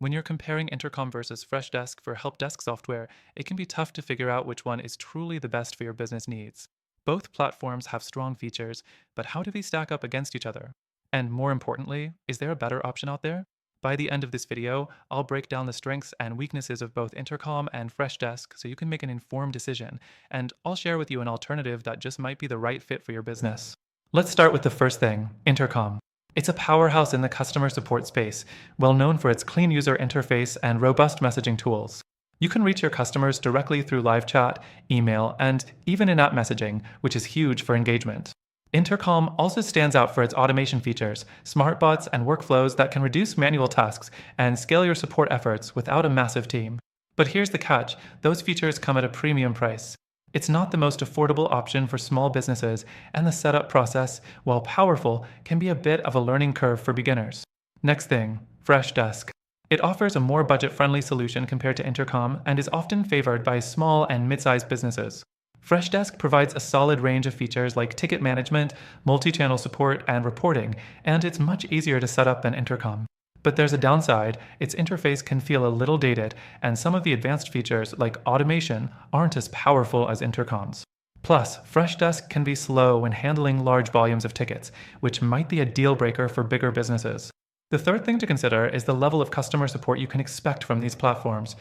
When you're comparing Intercom versus Freshdesk for help desk software, it can be tough to figure out which one is truly the best for your business needs. Both platforms have strong features, but how do they stack up against each other? And more importantly, is there a better option out there? By the end of this video, I'll break down the strengths and weaknesses of both Intercom and Freshdesk so you can make an informed decision, and I'll share with you an alternative that just might be the right fit for your business. Let's start with the first thing, Intercom. It's a powerhouse in the customer support space, well known for its clean user interface and robust messaging tools. You can reach your customers directly through live chat, email, and even in-app messaging, which is huge for engagement. Intercom also stands out for its automation features, smart bots, and workflows that can reduce manual tasks and scale your support efforts without a massive team. But here's the catch, those features come at a premium price. It's not the most affordable option for small businesses, and the setup process, while powerful, can be a bit of a learning curve for beginners. Next thing, Freshdesk. It offers a more budget-friendly solution compared to Intercom and is often favored by small and mid-sized businesses. Freshdesk provides a solid range of features like ticket management, multi-channel support, and reporting, and it's much easier to set up than Intercom. But there's a downside, its interface can feel a little dated, and some of the advanced features, like automation, aren't as powerful as Intercom's. Plus, Freshdesk can be slow when handling large volumes of tickets, which might be a deal breaker for bigger businesses. The third thing to consider is the level of customer support you can expect from these platforms.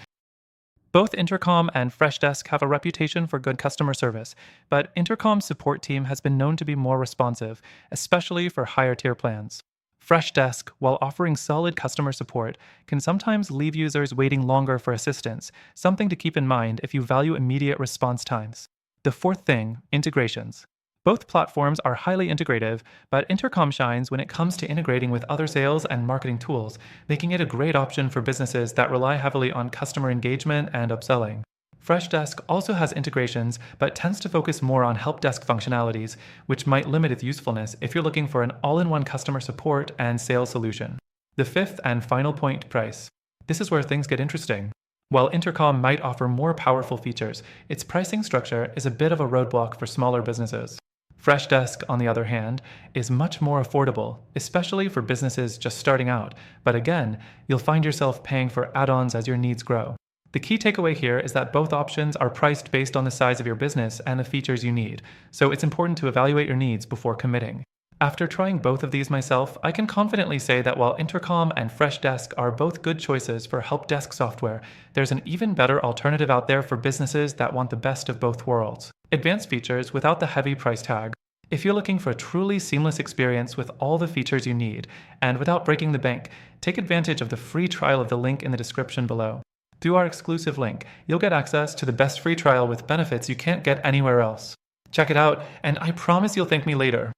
Both Intercom and Freshdesk have a reputation for good customer service, but Intercom's support team has been known to be more responsive, especially for higher tier plans. Freshdesk, while offering solid customer support, can sometimes leave users waiting longer for assistance, something to keep in mind if you value immediate response times. The fourth thing, integrations. Both platforms are highly integrative, but Intercom shines when it comes to integrating with other sales and marketing tools, making it a great option for businesses that rely heavily on customer engagement and upselling. Freshdesk also has integrations, but tends to focus more on help desk functionalities, which might limit its usefulness if you're looking for an all-in-one customer support and sales solution. The fifth and final point, price. This is where things get interesting. While Intercom might offer more powerful features, its pricing structure is a bit of a roadblock for smaller businesses. Freshdesk, on the other hand, is much more affordable, especially for businesses just starting out, but again, you'll find yourself paying for add-ons as your needs grow. The key takeaway here is that both options are priced based on the size of your business and the features you need, so it's important to evaluate your needs before committing. After trying both of these myself, I can confidently say that while Intercom and Freshdesk are both good choices for help desk software, there's an even better alternative out there for businesses that want the best of both worlds. Advanced features without the heavy price tag. If you're looking for a truly seamless experience with all the features you need, and without breaking the bank, take advantage of the free trial of the link in the description below. Through our exclusive link, you'll get access to the best free trial with benefits you can't get anywhere else. Check it out, and I promise you'll thank me later.